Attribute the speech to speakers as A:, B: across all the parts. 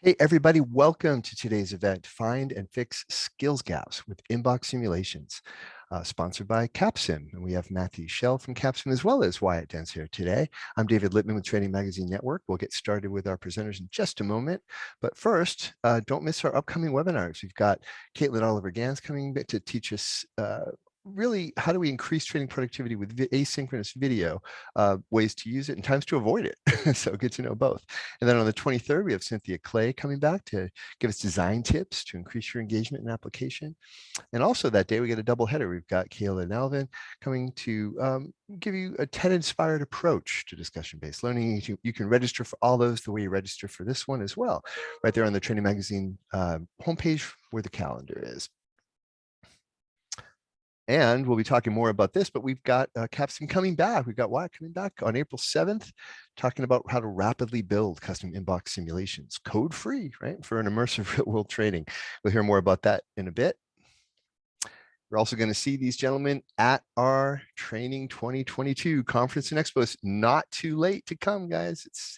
A: Hey, everybody, welcome to today's event, Find and Fix Skills Gaps with Inbox Simulations, sponsored by Capstone. And we have Matthew Schell from Capstone as well as Wyatt Dance here today. I'm David Littman with Training Magazine Network. We'll get started with our presenters in just a moment. But first, don't miss our upcoming webinars. We've got Caitlin Oliver Gans coming to teach us really how do we increase training productivity with asynchronous video, ways to use it and times to avoid it. So good to know both. And then on the 23rd, we have Cynthia Clay coming back to give us design tips to increase your engagement and application. And also that day, we get a double header. We've got Kayla and Alvin coming to give you a TED-inspired approach to discussion-based learning. You can register for all those the way you register for this one as well, right there on the Training Magazine homepage where the calendar is. And we'll be talking more about this, but we've got Capstone coming back. We've got Wyatt coming back on April 7th, talking about how to rapidly build custom inbox simulations, code-free, right, for an immersive real-world training. We'll hear more about that in a bit. We're also going to see these gentlemen at our Training 2022 conference and expo. It's not too late to come, guys. It's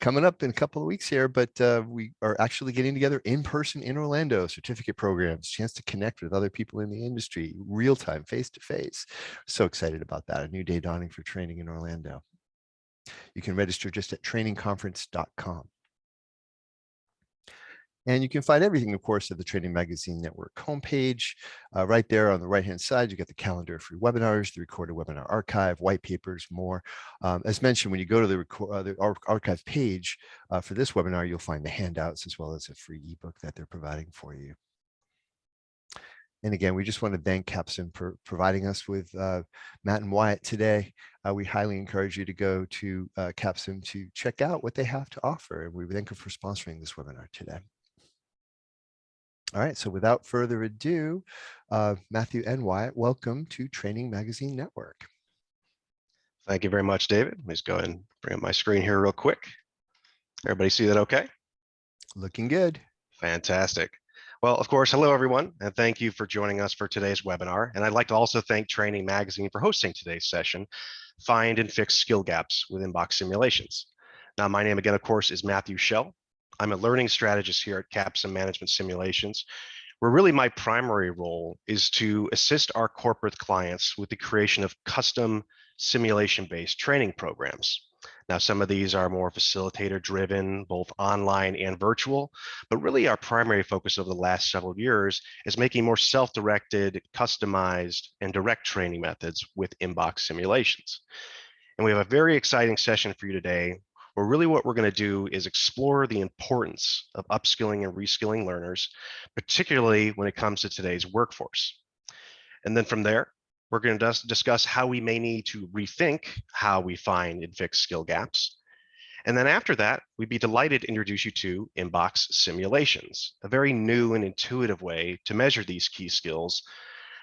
A: coming up in a couple of weeks here, but we are actually getting together in person in Orlando, certificate programs, chance to connect with other people in the industry, real time, face to face. So excited about that. A new day dawning for training in Orlando. You can register just at trainingconference.com. And you can find everything, of course, at the Training Magazine Network homepage. Right there on the right-hand side, you get the calendar of free webinars, the recorded webinar archive, white papers, more. As mentioned, when you go to the archive page for this webinar, you'll find the handouts as well as a free ebook that they're providing for you. And again, we just want to thank Capstone for providing us with Matt and Wyatt today. We highly encourage you to go to Capstone to check out what they have to offer. And we thank them for sponsoring this webinar today. All right, so without further ado, Matthew and Wyatt, welcome to Training Magazine Network.
B: Thank you very much, David. Let me just go ahead and bring up my screen here real quick. Everybody see that okay?
A: Looking good.
B: Fantastic. Well, of course, hello, everyone, and thank you for joining us for today's webinar. And I'd like to also thank Training Magazine for hosting today's session, Find and Fix Skill Gaps with Inbox Simulations. Now, my name again, of course, is Matthew Schell. I'm a learning strategist here at Capsule Management Simulations, where really my primary role is to assist our corporate clients with the creation of custom simulation-based training programs. Now, some of these are more facilitator driven, both online and virtual, but really our primary focus over the last several years is making more self-directed, customized, and direct training methods with inbox simulations. And we have a very exciting session for you today, where really what we're going to do is explore the importance of upskilling and reskilling learners, particularly when it comes to today's workforce. And then from there, we're going to discuss how we may need to rethink how we find and fix skill gaps. And then after that, we'd be delighted to introduce you to inbox simulations, a very new and intuitive way to measure these key skills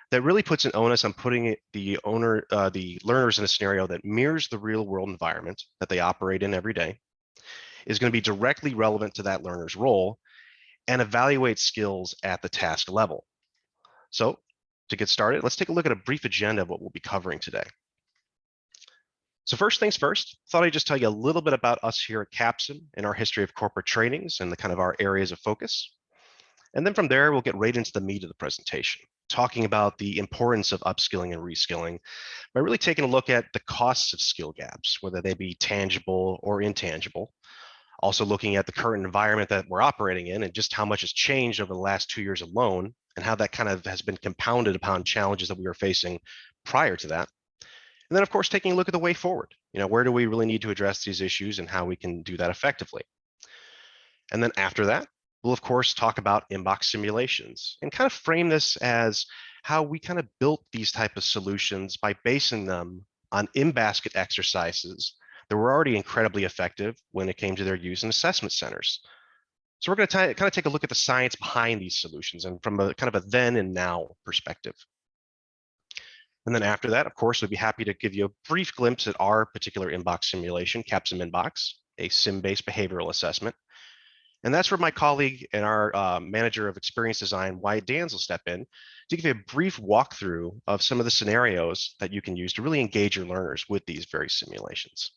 B: that really puts an onus on putting the learners in a scenario that mirrors the real world environment that they operate in every day, is going to be directly relevant to that learner's role, and evaluate skills at the task level. So to get started, let's take a look at a brief agenda of what we'll be covering today. So first things first, thought I'd just tell you a little bit about us here at Capstone and our history of corporate trainings and the kind of our areas of focus. And then from there, we'll get right into the meat of the presentation, talking about the importance of upskilling and reskilling by really taking a look at the costs of skill gaps, whether they be tangible or intangible. Also looking at the current environment that we're operating in and just how much has changed over the last 2 years alone, and how that kind of has been compounded upon challenges that we were facing prior to that. And then, of course, taking a look at the way forward. Where do we really need to address these issues and how we can do that effectively? And then after that, we'll, of course, talk about inbox simulations and kind of frame this as how we kind of built these type of solutions by basing them on in-basket exercises that were already incredibly effective when it came to their use in assessment centers. So we're going to kind of take a look at the science behind these solutions and from a kind of a then and now perspective. And then after that, of course, we'd be happy to give you a brief glimpse at our particular inbox simulation, Capsule Inbox, a sim-based behavioral assessment. And that's where my colleague and our manager of experience design, Wyatt Dans, will step in to give you a brief walkthrough of some of the scenarios that you can use to really engage your learners with these very simulations.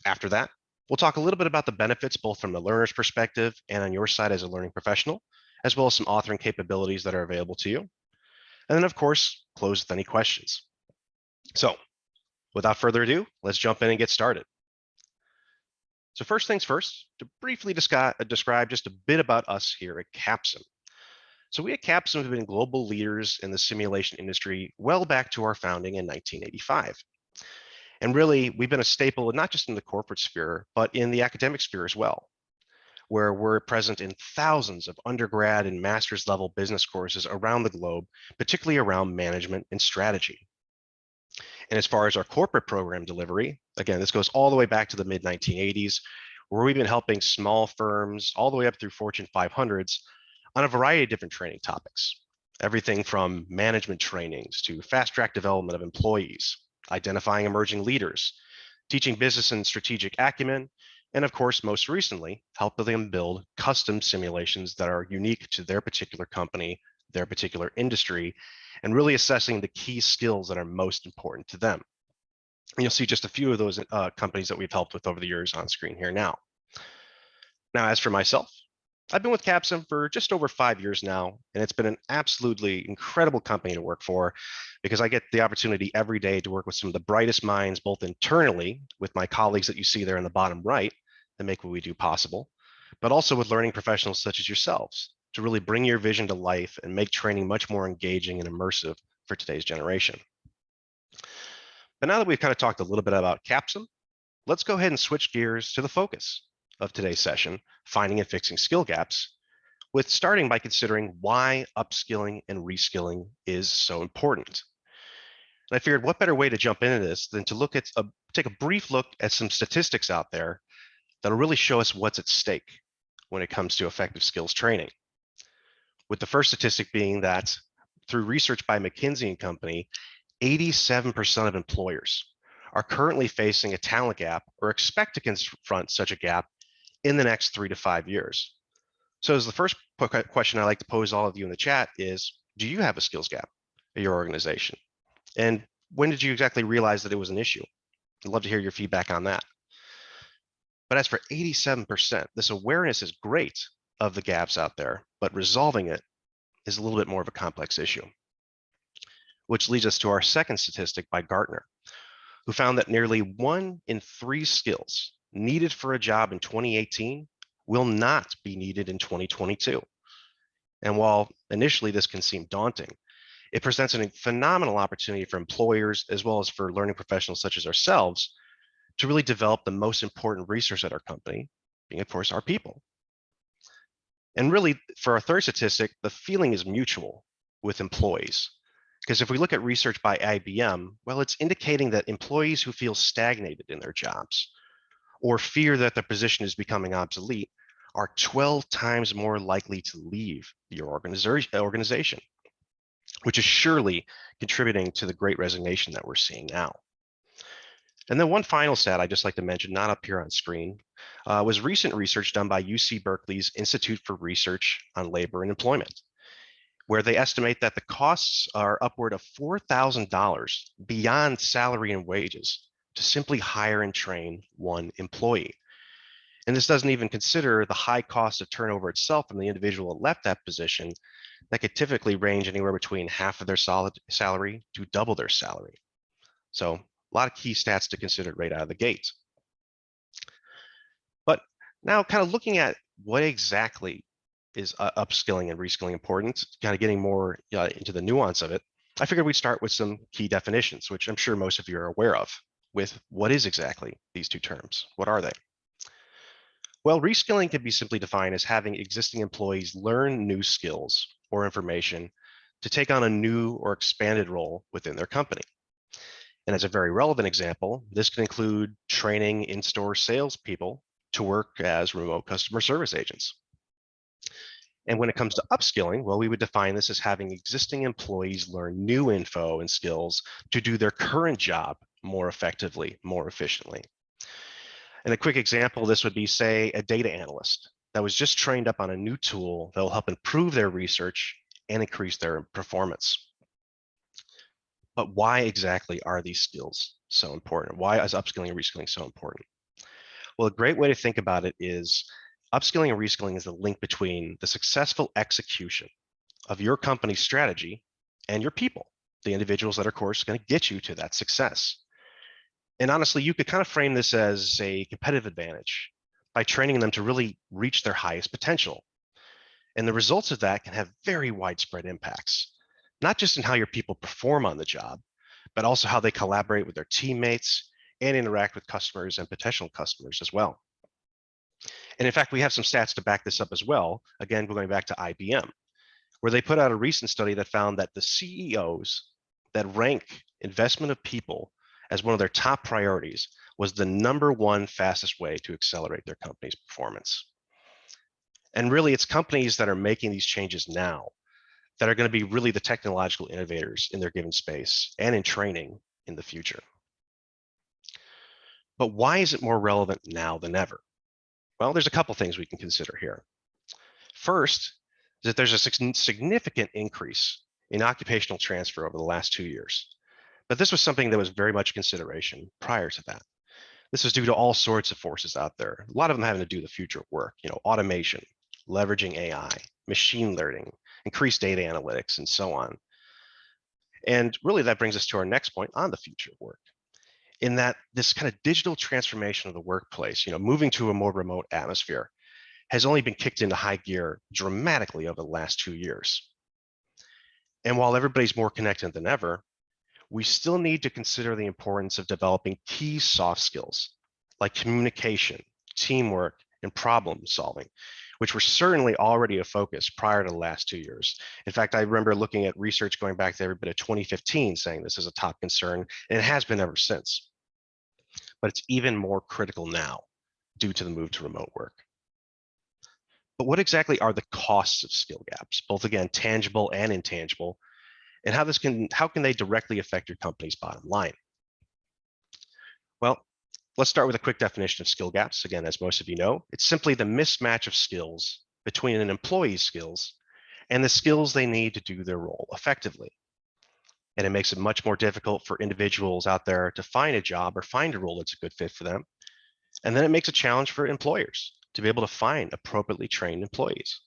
B: After that, We'll talk a little bit about the benefits, both from the learner's perspective and on your side as a learning professional, as well as some authoring capabilities that are available to you. And then, of course, close with any questions. So without further ado, let's jump in and get started. So first things first, to briefly describe just a bit about us here at Capstone. So we at Capstone have been global leaders in the simulation industry well back to our founding in 1985. And really, we've been a staple, not just in the corporate sphere, but in the academic sphere as well, where we're present in thousands of undergrad and master's level business courses around the globe, particularly around management and strategy. And as far as our corporate program delivery, again, this goes all the way back to the mid 1980s, where we've been helping small firms all the way up through Fortune 500s on a variety of different training topics. Everything from management trainings to fast track development of employees, identifying emerging leaders, teaching business and strategic acumen, and of course, most recently, helping them build custom simulations that are unique to their particular company, their particular industry, and really assessing the key skills that are most important to them. And you'll see just a few of those companies that we've helped with over the years on screen here now. Now, as for myself, I've been with Capstone for just over 5 years now, and it's been an absolutely incredible company to work for because I get the opportunity every day to work with some of the brightest minds, both internally with my colleagues that you see there in the bottom right that make what we do possible, but also with learning professionals such as yourselves to really bring your vision to life and make training much more engaging and immersive for today's generation. But now that we've kind of talked a little bit about Capstone, let's go ahead and switch gears to the focus of today's session, finding and fixing skill gaps, with starting by considering why upskilling and reskilling is so important. And I figured what better way to jump into this than to take a brief look at some statistics out there that'll really show us what's at stake when it comes to effective skills training. With the first statistic being that through research by McKinsey and Company, 87% of employers are currently facing a talent gap or expect to confront such a gap in the next 3 to 5 years. So as the first question I like to pose all of you in the chat is, do you have a skills gap at your organization? And when did you exactly realize that it was an issue? I'd love to hear your feedback on that. But as for 87%, this awareness is great of the gaps out there, but resolving it is a little bit more of a complex issue. Which leads us to our second statistic by Gartner, who found that nearly 1 in 3 skills needed for a job in 2018 will not be needed in 2022. And while initially this can seem daunting, it presents a phenomenal opportunity for employers as well as for learning professionals such as ourselves to really develop the most important resource at our company, being of course our people. And really for our third statistic, the feeling is mutual with employees. Because if we look at research by IBM, well, it's indicating that employees who feel stagnated in their jobs or fear that their position is becoming obsolete are 12 times more likely to leave your organization, which is surely contributing to the great resignation that we're seeing now. And then one final stat I'd just like to mention, not up here on screen, was recent research done by UC Berkeley's Institute for Research on Labor and Employment, where they estimate that the costs are upward of $4,000 beyond salary and wages to simply hire and train one employee. And this doesn't even consider the high cost of turnover itself from the individual that left that position that could typically range anywhere between half of their solid salary to double their salary. So a lot of key stats to consider right out of the gate. But now kind of looking at what exactly is upskilling and reskilling important, kind of getting more into the nuance of it, I figured we'd start with some key definitions, which I'm sure most of you are aware of, with what is exactly these two terms? What are they? Well, reskilling can be simply defined as having existing employees learn new skills or information to take on a new or expanded role within their company. And as a very relevant example, this can include training in-store salespeople to work as remote customer service agents. And when it comes to upskilling, well, we would define this as having existing employees learn new info and skills to do their current job more effectively, more efficiently. And a quick example of this would be, say, a data analyst that was just trained up on a new tool that will help improve their research and increase their performance. But why exactly are these skills so important? Why is upskilling and reskilling so important? Well, a great way to think about it is upskilling and reskilling is the link between the successful execution of your company's strategy and your people, the individuals that are, of course, going to get you to that success. And honestly, you could kind of frame this as a competitive advantage by training them to really reach their highest potential. And the results of that can have very widespread impacts, not just in how your people perform on the job, but also how they collaborate with their teammates and interact with customers and potential customers as well. And in fact, we have some stats to back this up as well. Again, going back to IBM, where they put out a recent study that found that the CEOs that rank investment of people as one of their top priorities was the #1 fastest way to accelerate their company's performance. And really, it's companies that are making these changes now that are going to be really the technological innovators in their given space and in training in the future. But why is it more relevant now than ever? Well, there's a couple things we can consider here. First, is that there's a significant increase in occupational transfer over the last 2 years. But this was something that was very much consideration prior to that. This is due to all sorts of forces out there, a lot of them having to do with the future of work, automation, leveraging AI, machine learning, increased data analytics, and so on. And really that brings us to our next point on the future of work, in that this kind of digital transformation of the workplace, moving to a more remote atmosphere, has only been kicked into high gear dramatically over the last 2 years. And while everybody's more connected than ever, we still need to consider the importance of developing key soft skills like communication, teamwork, and problem solving, which were certainly already a focus prior to the last 2 years. In fact, I remember looking at research going back to every bit of 2015 saying this is a top concern, and it has been ever since. But it's even more critical now due to the move to remote work. But what exactly are the costs of skill gaps, both again, tangible and intangible, and how can they directly affect your company's bottom line? Well, let's start with a quick definition of skill gaps. Again, as most of you know, it's simply the mismatch of skills between an employee's skills and the skills they need to do their role effectively. And it makes it much more difficult for individuals out there to find a job or find a role that's a good fit for them. And then it makes a challenge for employers to be able to find appropriately trained employees.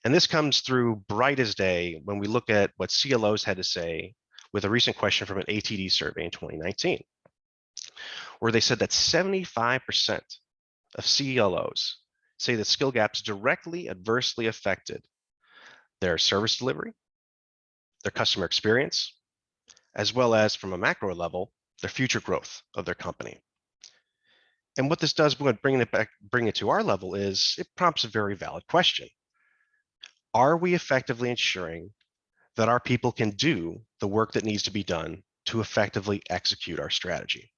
B: And this comes through bright as day when we look at what CLOs had to say with a recent question from an ATD survey in 2019, where they said that 75% of CLOs say that skill gaps directly adversely affected their service delivery, their customer experience, as well as from a macro level, their future growth of their company. And what this does when bring it to our level is it prompts a very valid question. Are we effectively ensuring that our people can do the work that needs to be done to effectively execute our strategy?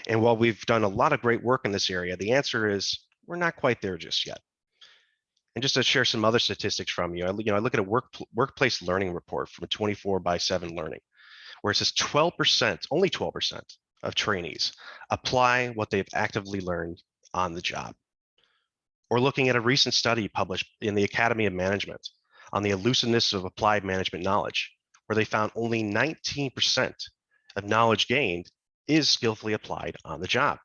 B: And while we've done a lot of great work in this area, the answer is we're not quite there just yet. And just to share some other statistics from you, I look at a workplace learning report from 24/7 Learning, where it says 12%, only 12% of trainees apply what they've actively learned on the job. Or looking at a recent study published in the Academy of Management on the elusiveness of applied management knowledge, where they found only 19% of knowledge gained is skillfully applied on the job.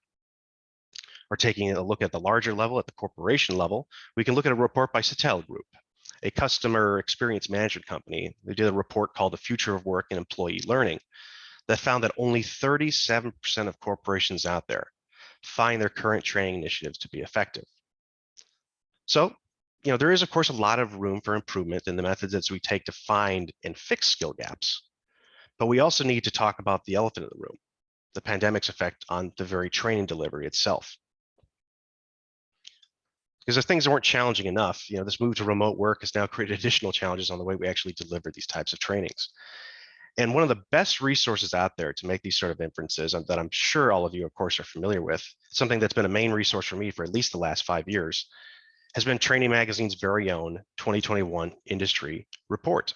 B: Or taking a look at the larger level, at the corporation level, we can look at a report by Citel Group, a customer experience management company. They did a report called The Future of Work and Employee Learning that found that only 37% of corporations out there find their current training initiatives to be effective. So, there is, of course, a lot of room for improvement in the methods that we take to find and fix skill gaps. But we also need to talk about the elephant in the room, the pandemic's effect on the very training delivery itself. Because if things weren't challenging enough, this move to remote work has now created additional challenges on the way we actually deliver these types of trainings. And one of the best resources out there to make these sort of inferences, and that I'm sure all of you, of course, are familiar with, something that's been a main resource for me for at least the last 5 years, has been Training Magazine's very own 2021 industry report.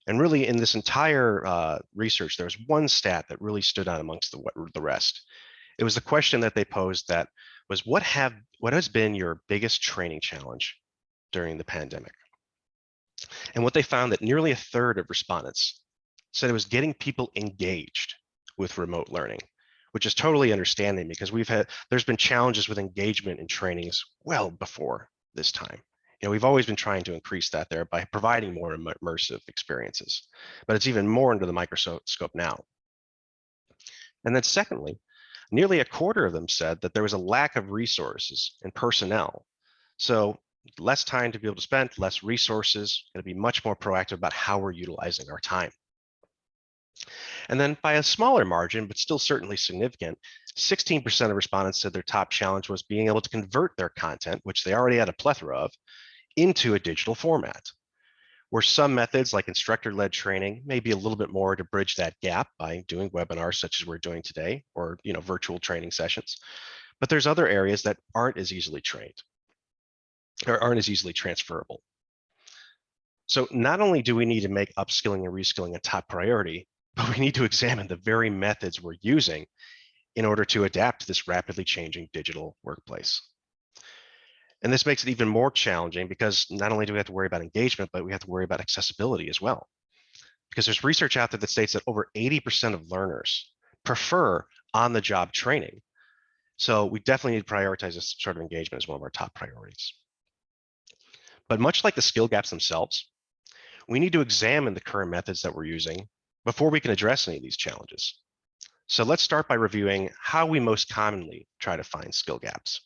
B: And really, in this entire research, there was one stat that really stood out amongst the rest. It was the question that they posed that was, what has been your biggest training challenge during the pandemic? And what they found that nearly a third of respondents said it was getting people engaged with remote learning, which is totally understanding because there's been challenges with engagement in trainings well before this time. We've always been trying to increase that there by providing more immersive experiences, but it's even more under the microscope now. And then secondly, nearly a quarter of them said that there was a lack of resources and personnel. So less time to be able to spend, less resources, going to be much more proactive about how we're utilizing our time. And then by a smaller margin, but still certainly significant, 16% of respondents said their top challenge was being able to convert their content, which they already had a plethora of, into a digital format, where some methods like instructor-led training may be a little bit more to bridge that gap by doing webinars such as we're doing today, or virtual training sessions. But there's other areas that aren't as easily trained or aren't as easily transferable. So not only do we need to make upskilling and reskilling a top priority, but we need to examine the very methods we're using in order to adapt to this rapidly changing digital workplace. And this makes it even more challenging because not only do we have to worry about engagement, but we have to worry about accessibility as well. Because there's research out there that states that over 80% of learners prefer on-the-job training. So we definitely need to prioritize this sort of engagement as one of our top priorities. But much like the skill gaps themselves, we need to examine the current methods that we're using before we can address any of these challenges. So let's start by reviewing how we most commonly try to find skill gaps.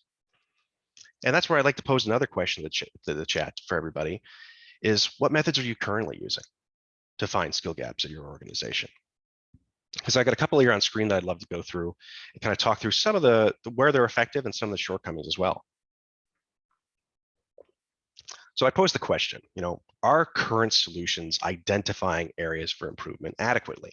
B: And that's where I'd like to pose another question to the chat for everybody is what methods are you currently using to find skill gaps in your organization? Because I got a couple here on screen that I'd love to go through and kind of talk through some of the where they're effective and some of the shortcomings as well. So I pose the question, are current solutions identifying areas for improvement adequately?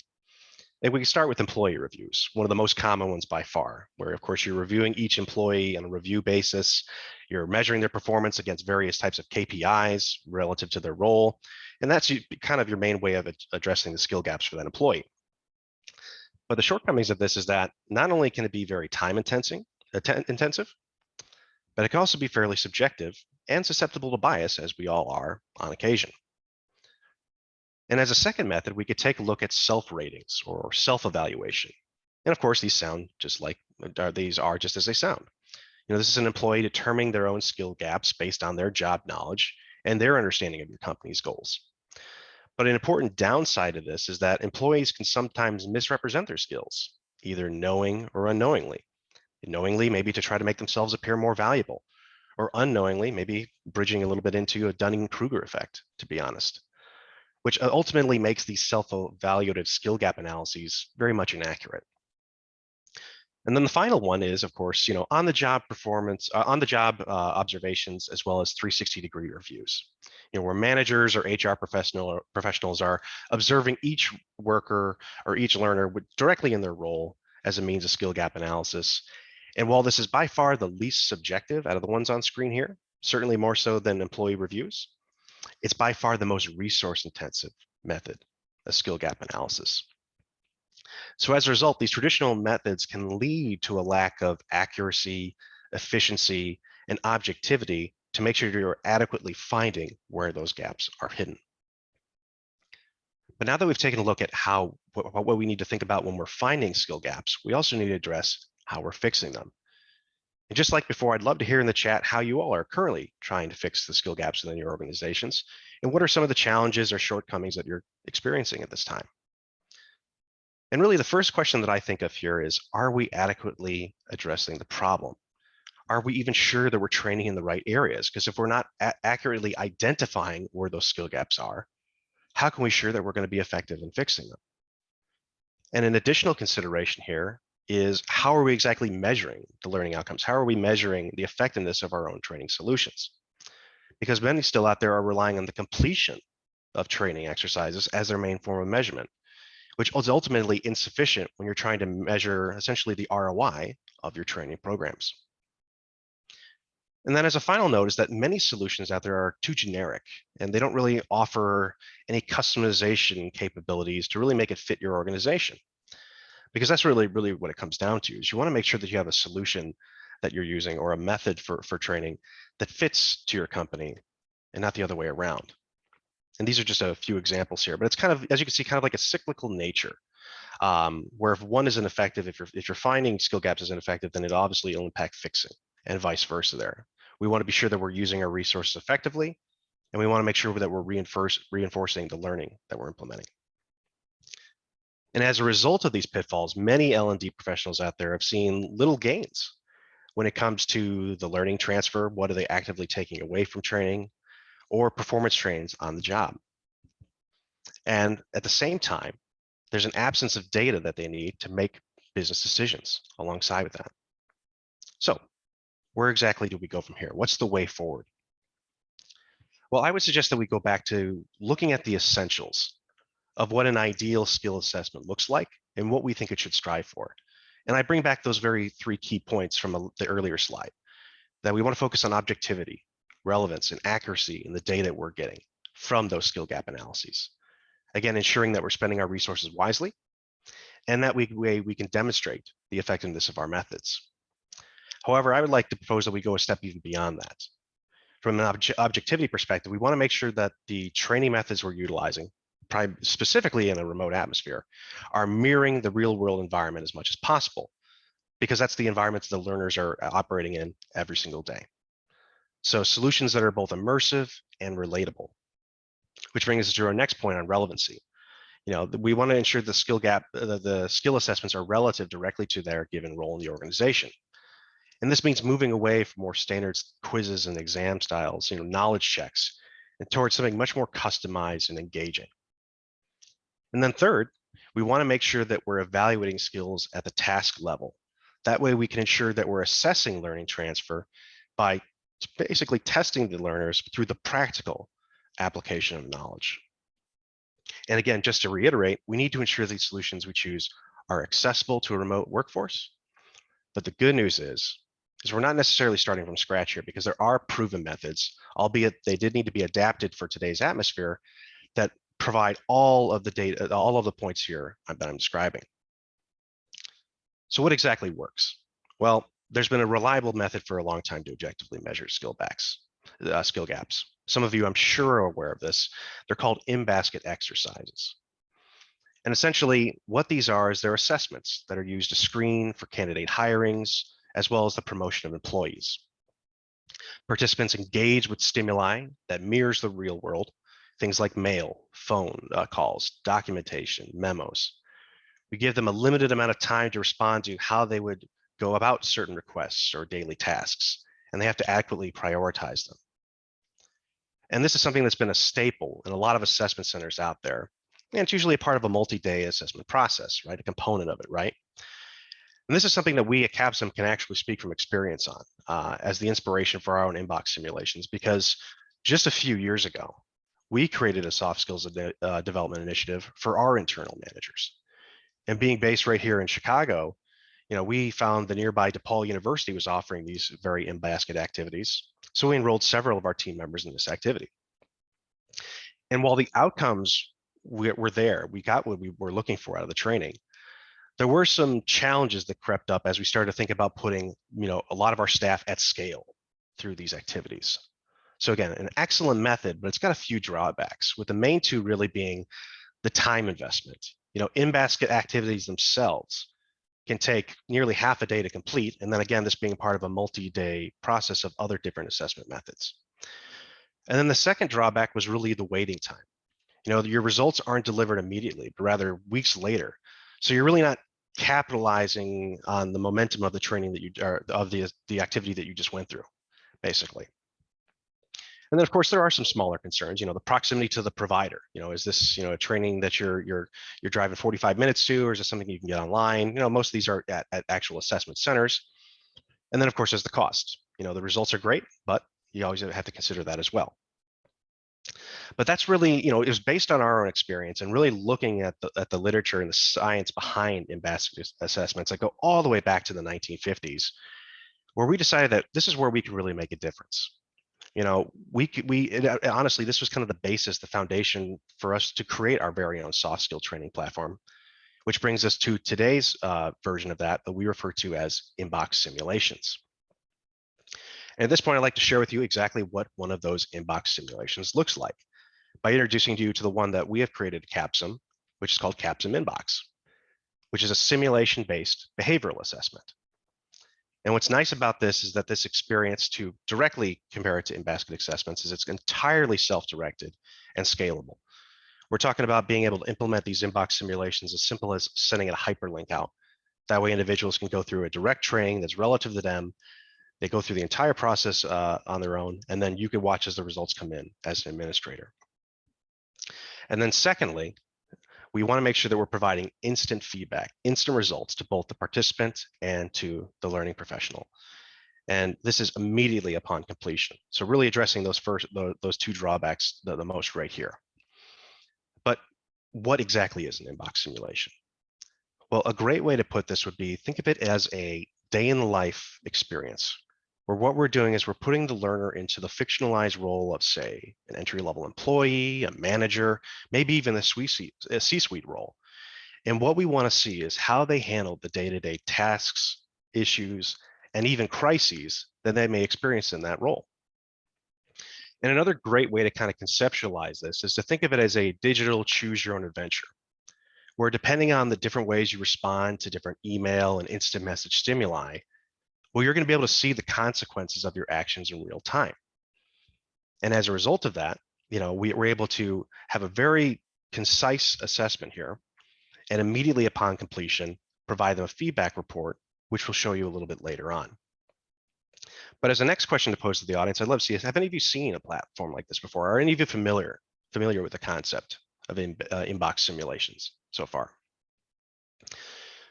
B: And we can start with employee reviews, one of the most common ones by far, where of course you're reviewing each employee on a review basis, you're measuring their performance against various types of KPIs relative to their role, and that's kind of your main way of addressing the skill gaps for that employee. But the shortcomings of this is that not only can it be very time intensive, but it can also be fairly subjective and susceptible to bias, as we all are on occasion. And as a second method, we could take a look at self-ratings or self-evaluation. And of course, these are just as they sound. This is an employee determining their own skill gaps based on their job knowledge and their understanding of your company's goals. But an important downside of this is that employees can sometimes misrepresent their skills, either knowing or unknowingly. Knowingly, maybe to try to make themselves appear more valuable, or unknowingly, maybe bridging a little bit into a Dunning-Kruger effect, to be honest, which ultimately makes these self-evaluative skill gap analyses very much inaccurate. And then the final one is, of course, on-the-job performance, on-the-job observations, as well as 360-degree reviews, where managers or HR professionals are observing each worker or each learner directly in their role as a means of skill gap analysis. And while this is by far the least subjective out of the ones on screen here, certainly more so than employee reviews, it's by far the most resource-intensive method of skill gap analysis. So as a result, these traditional methods can lead to a lack of accuracy, efficiency, and objectivity to make sure you're adequately finding where those gaps are hidden. But now that we've taken a look at what we need to think about when we're finding skill gaps, we also need to address how we're fixing them. And just like before, I'd love to hear in the chat how you all are currently trying to fix the skill gaps within your organizations, and what are some of the challenges or shortcomings that you're experiencing at this time. And really the first question that I think of here is, are we adequately addressing the problem? Are we even sure that we're training in the right areas? Because if we're not accurately identifying where those skill gaps are, how can we sure that we're going to be effective in fixing them? And an additional consideration here is, how are we exactly measuring the learning outcomes? How are we measuring the effectiveness of our own training solutions? Because many still out there are relying on the completion of training exercises as their main form of measurement, which is ultimately insufficient when you're trying to measure essentially the ROI of your training programs. And then as a final note is that many solutions out there are too generic, and they don't really offer any customization capabilities to really make it fit your organization. Because that's really what it comes down to, is you want to make sure that you have a solution that you're using or a method for training that fits to your company and not the other way around. And these are just a few examples here, but it's kind of, as you can see, kind of like a cyclical nature Where if one isn't effective, if you're finding skill gaps as ineffective, then it obviously will impact fixing, and vice versa there. We want to be sure that we're using our resources effectively, and we want to make sure that we're reinforcing the learning that we're implementing. And as a result of these pitfalls, many L&D professionals out there have seen little gains when it comes to the learning transfer. What are they actively taking away from training or performance trains on the job? And at the same time, there's an absence of data that they need to make business decisions alongside with that. So where exactly do we go from here? What's the way forward? Well, I would suggest that we go back to looking at the essentials of what an ideal skill assessment looks like and what we think it should strive for. And I bring back those very three key points from the earlier slide, that we want to focus on objectivity, relevance, and accuracy in the data we're getting from those skill gap analyses. Again, ensuring that we're spending our resources wisely and that we can demonstrate the effectiveness of our methods. However, I would like to propose that we go a step even beyond that. From an objectivity perspective, we want to make sure that the training methods we're utilizing, specifically in a remote atmosphere, are mirroring the real world environment as much as possible, because that's the environments the learners are operating in every single day. So solutions that are both immersive and relatable, which brings us to our next point on relevancy. We want to ensure the skill assessments are relative directly to their given role in the organization. And this means moving away from more standard quizzes and exam styles, knowledge checks, and towards something much more customized and engaging. And then third, we want to make sure that we're evaluating skills at the task level. That way we can ensure that we're assessing learning transfer by basically testing the learners through the practical application of knowledge. And again, just to reiterate, we need to ensure these solutions we choose are accessible to a remote workforce. But the good news is we're not necessarily starting from scratch here, because there are proven methods, albeit they did need to be adapted for today's atmosphere, that provide all of the data, all of the points here that I'm describing. So what exactly works? Well, there's been a reliable method for a long time to objectively measure skill gaps. Some of you, I'm sure, are aware of this. They're called in-basket exercises. And essentially what these are is they're assessments that are used to screen for candidate hirings, as well as the promotion of employees. Participants engage with stimuli that mirrors the real world, things like mail, phone calls, documentation, memos. We give them a limited amount of time to respond to how they would go about certain requests or daily tasks, and they have to adequately prioritize them. And this is something that's been a staple in a lot of assessment centers out there. And it's usually a part of a multi-day assessment process, right? A component of it, right? And this is something that we at Capstone can actually speak from experience on as the inspiration for our own inbox simulations, because just a few years ago, we created a soft skills development initiative for our internal managers. And being based right here in Chicago, we found the nearby DePaul University was offering these very in-basket activities. So we enrolled several of our team members in this activity. And while the outcomes were there, we got what we were looking for out of the training, there were some challenges that crept up as we started to think about putting, a lot of our staff at scale through these activities. So again, an excellent method, but it's got a few drawbacks, with the main two really being the time investment. In-basket activities themselves can take nearly half a day to complete. And then again, this being part of a multi-day process of other different assessment methods. And then the second drawback was really the waiting time. Your results aren't delivered immediately, but rather weeks later. So you're really not capitalizing on the momentum of the training that you are of the activity that you just went through, basically. And then, of course, there are some smaller concerns. The proximity to the provider. Is this a training that you're driving 45 minutes to, or is it something you can get online? Most of these are at actual assessment centers. And then, of course, there's the cost. The results are great, but you always have to consider that as well. But that's really, it was based on our own experience and really looking at the literature and the science behind in-basket assessments that go all the way back to the 1950s, where we decided that this is where we can really make a difference. Honestly, this was kind of the basis, the foundation for us to create our very own soft skill training platform, which brings us to today's version of that we refer to as inbox simulations. And at this point, I'd like to share with you exactly what one of those inbox simulations looks like by introducing you to the one that we have created at Capsule, which is called Capsule Inbox. which is a simulation-based behavioral assessment. And what's nice about this is that this experience, to directly compare it to in-basket assessments, is it's entirely self-directed and scalable. We're talking about being able to implement these inbox simulations as simple as sending a hyperlink out. That way individuals can go through a direct training that's relative to them. They go through the entire process on their own, and then you can watch as the results come in as an administrator. And then secondly, we want to make sure that we're providing instant feedback, instant results to both the participant and to the learning professional. And this is immediately upon completion. So really addressing those two drawbacks the most right here. But what exactly is an inbox simulation? Well, a great way to put this would be, think of it as a day in the life experience, where what we're doing is we're putting the learner into the fictionalized role of, say, an entry-level employee, a manager, maybe even a C-suite role. And what we want to see is how they handle the day-to-day tasks, issues, and even crises that they may experience in that role. And another great way to kind of conceptualize this is to think of it as a digital choose your own adventure, where depending on the different ways you respond to different email and instant message stimuli, well, you're going to be able to see the consequences of your actions in real time. And as a result of that, we're able to have a very concise assessment here, and immediately upon completion, provide them a feedback report, which we'll show you a little bit later on. But as the next question to pose to the audience, I'd love to see, have any of you seen a platform like this before? Are any of you familiar with the concept of inbox simulations so far?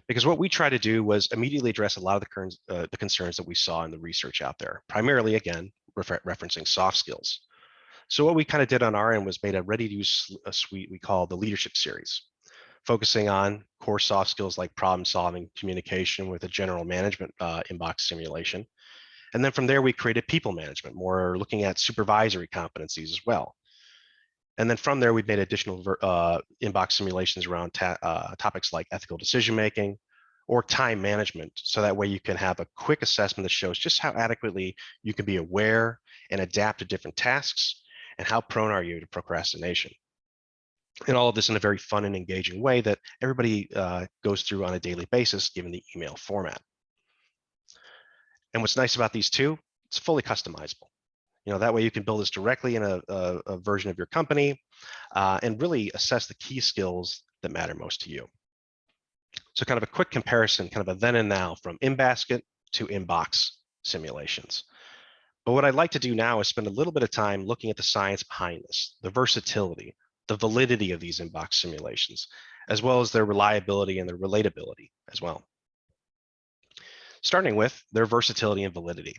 B: Because what we try to do was immediately address a lot of the concerns that we saw in the research out there, primarily, again, referencing soft skills. So what we kind of did on our end was made a ready-to-use suite we call the Leadership Series, focusing on core soft skills like problem solving, communication with a general management inbox simulation. And then from there, we created people management, more looking at supervisory competencies as well. And then from there, we've made additional inbox simulations around topics like ethical decision-making or time management. So that way you can have a quick assessment that shows just how adequately you can be aware and adapt to different tasks, and how prone are you to procrastination. And all of this in a very fun and engaging way that everybody goes through on a daily basis, given the email format. And what's nice about these two, it's fully customizable. That way you can build this directly in a version of your company and really assess the key skills that matter most to you. So kind of a quick comparison, kind of a then and now from in-basket to inbox simulations. But what I'd like to do now is spend a little bit of time looking at the science behind this, the versatility, the validity of these inbox simulations, as well as their reliability and their relatability as well. Starting with their versatility and validity.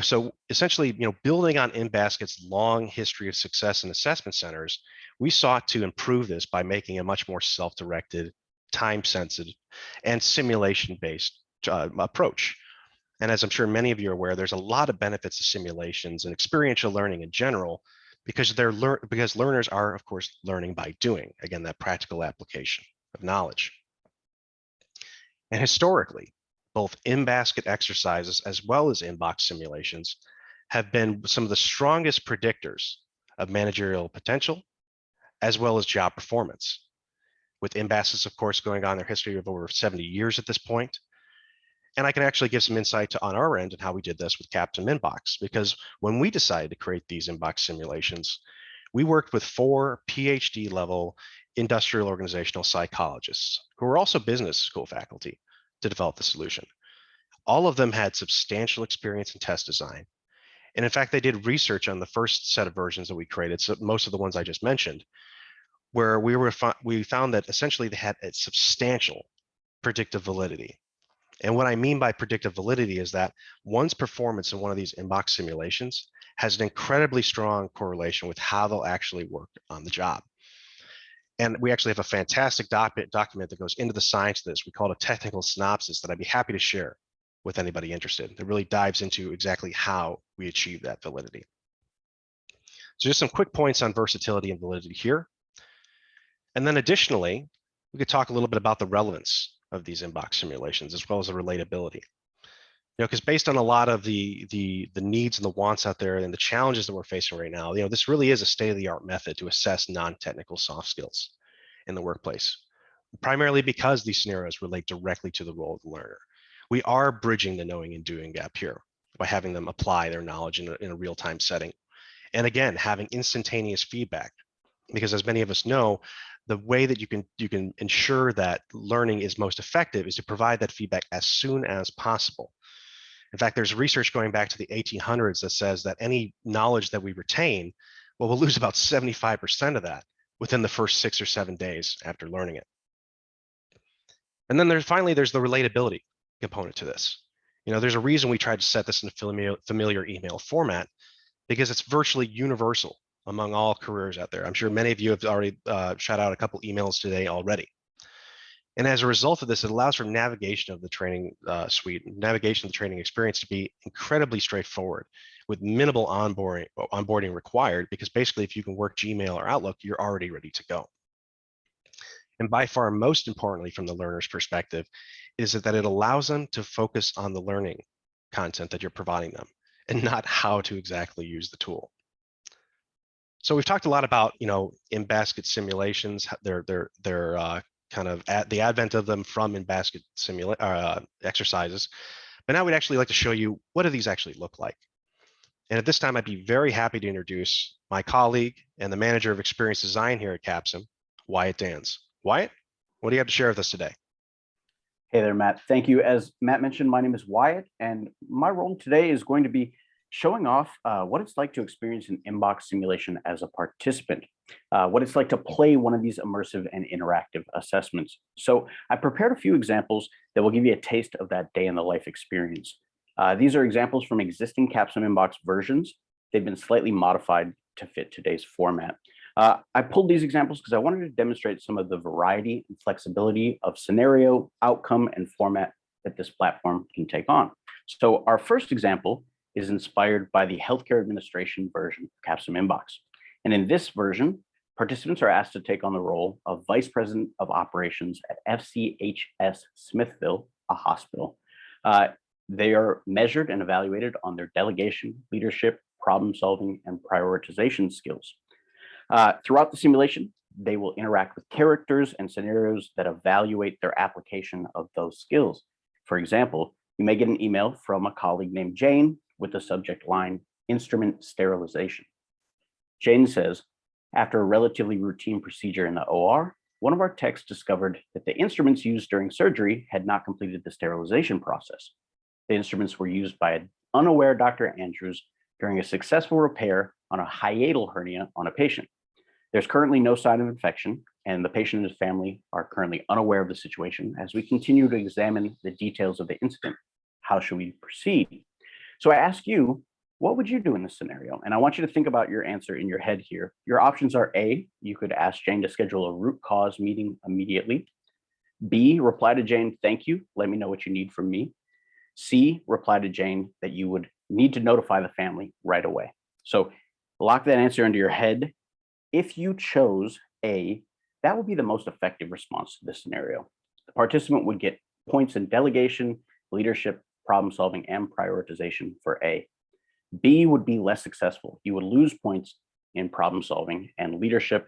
B: So essentially, building on InBasket's long history of success in assessment centers, we sought to improve this by making a much more self-directed, time-sensitive, and simulation-based approach. And as I'm sure many of you are aware, there's a lot of benefits to simulations and experiential learning in general, because learners are, of course, learning by doing. Again, that practical application of knowledge. And historically, both in-basket exercises as well as inbox simulations have been some of the strongest predictors of managerial potential, as well as job performance. With in-baskets, of course, going on their history of over 70 years at this point. And I can actually give some insight on our end and how we did this with Capstone Inbox, because when we decided to create these inbox simulations, we worked with 4 PhD level industrial organizational psychologists who were also business school faculty to develop the solution. All of them had substantial experience in test design. And in fact, they did research on the first set of versions that we created, so most of the ones I just mentioned, where we found that essentially they had a substantial predictive validity. And what I mean by predictive validity is that one's performance in one of these inbox simulations has an incredibly strong correlation with how they'll actually work on the job. And we actually have a fantastic document that goes into the science of this. We call it a technical synopsis that I'd be happy to share with anybody interested. That really dives into exactly how we achieve that validity. So just some quick points on versatility and validity here. And then additionally, we could talk a little bit about the relevance of these inbox simulations, as well as the relatability. Because based on a lot of the needs and the wants out there and the challenges that we're facing right now, this really is a state-of-the-art method to assess non-technical soft skills in the workplace. primarily because these scenarios relate directly to the role of the learner. We are bridging the knowing and doing gap here by having them apply their knowledge in a real-time setting. And again, having instantaneous feedback, because as many of us know, the way that you can ensure that learning is most effective is to provide that feedback as soon as possible. In fact, there's research going back to the 1800s that says that any knowledge that we retain, well, we'll lose about 75% of that within the first 6 or 7 days after learning it. And then there's the relatability component to this. There's a reason we tried to set this in a familiar email format, because it's virtually universal among all careers out there. I'm sure many of you have already shot out a couple emails today already. And as a result of this, it allows for navigation of the training suite, navigation of the training experience to be incredibly straightforward with minimal onboarding required, because basically if you can work Gmail or Outlook, you're already ready to go. And by far most importantly from the learner's perspective is that it allows them to focus on the learning content that you're providing them and not how to exactly use the tool. So we've talked a lot about, in-basket simulations, their kind of the advent of them from in-basket exercises. But now we'd actually like to show you, what do these actually look like? And at this time, I'd be very happy to introduce my colleague and the manager of experience design here at Capstone, Wyatt Dans. Wyatt, what do you have to share with us today?
C: Hey there, Matt. Thank you. As Matt mentioned, my name is Wyatt, and my role today is going to be showing off what it's like to experience an inbox simulation as a participant, what it's like to play one of these immersive and interactive assessments. So I prepared a few examples that will give you a taste of that day in the life experience. These are examples from existing Capsule inbox versions. They've been slightly modified to fit today's format. I pulled these examples because I wanted to demonstrate some of the variety and flexibility of scenario, outcome, and format that this platform can take on. So our first example is inspired by the Healthcare Administration version of Capstone Inbox. And in this version, participants are asked to take on the role of Vice President of Operations at FCHS Smithville, a hospital. They are measured and evaluated on their delegation, leadership, problem solving, and prioritization skills. Throughout the simulation, they will interact with characters and scenarios that evaluate their application of those skills. For example, you may get an email from a colleague named Jane with the subject line, instrument sterilization. Jane says, after a relatively routine procedure in the OR, one of our techs discovered that the instruments used during surgery had not completed the sterilization process. The instruments were used by an unaware Dr. Andrews during a successful repair on a hiatal hernia on a patient. There's currently no sign of infection, and the patient and his family are currently unaware of the situation. As we continue to examine the details of the incident, how should we proceed? So I ask you, what would you do in this scenario? And I want you to think about your answer in your head here. Your options are A, you could ask Jane to schedule a root cause meeting immediately. B, reply to Jane, thank you, let me know what you need from me. C, reply to Jane that you would need to notify the family right away. So lock that answer into your head. If you chose A, that would be the most effective response to this scenario. The participant would get points in delegation, leadership, problem solving, and prioritization for A. B would be less successful. You would lose points in problem solving and leadership.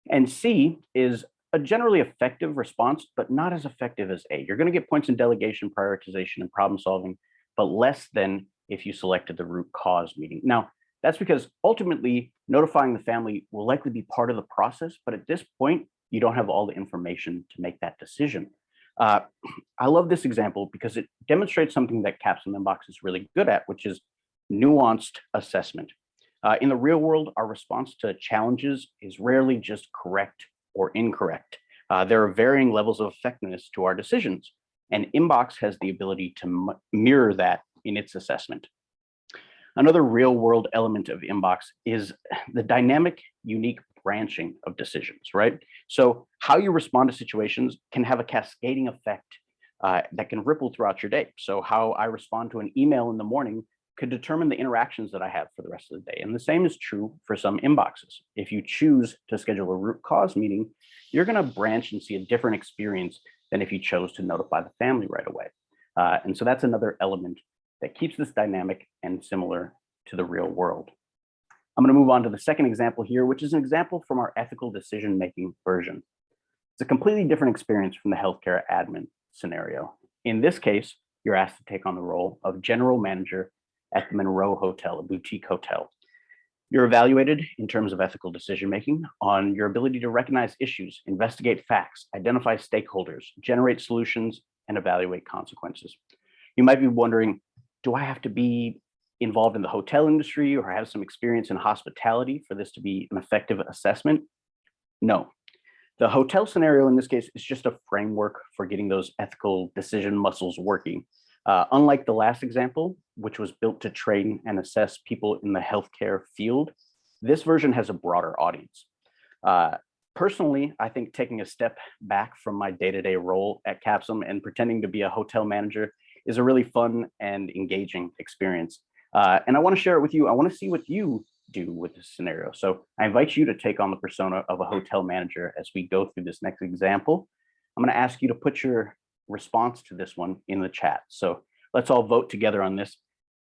C: And C is a generally effective response, but not as effective as A. You're going to get points in delegation, prioritization, and problem solving, but less than if you selected the root cause meeting. Now, that's because ultimately notifying the family will likely be part of the process, but at this point, you don't have all the information to make that decision. I love this example because it demonstrates something that Capstone Inbox is really good at, which is nuanced assessment. In the real world, our response to challenges is rarely just correct or incorrect. There are varying levels of effectiveness to our decisions, and Inbox has the ability to mirror that in its assessment. Another real world element of Inbox is the dynamic, unique branching of decisions, right? So how you respond to situations can have a cascading effect that can ripple throughout your day. So how I respond to an email in the morning could determine the interactions that I have for the rest of the day. And the same is true for some inboxes. If you choose to schedule a root cause meeting, you're gonna branch and see a different experience than if you chose to notify the family right away. And so that's another element that keeps this dynamic and similar to the real world. I'm going to move on to the second example here, which is an example from our ethical decision-making version. It's a completely different experience from the healthcare admin scenario. In this case, you're asked to take on the role of general manager at the Monroe Hotel, a boutique hotel. You're evaluated in terms of ethical decision-making on your ability to recognize issues, investigate facts, identify stakeholders, generate solutions, and evaluate consequences. You might be wondering, do I have to be involved in the hotel industry or have some experience in hospitality for this to be an effective assessment? No. The hotel scenario in this case is just a framework for getting those ethical decision muscles working. Unlike the last example, which was built to train and assess people in the healthcare field, this version has a broader audience. Personally, I think taking a step back from my day-to-day role at Capsule and pretending to be a hotel manager is a really fun and engaging experience. And I want to share it with you. I want to see what you do with this scenario. So I invite you to take on the persona of a hotel manager as we go through this next example. I'm going to ask you to put your response to this one in the chat. So let's all vote together on this.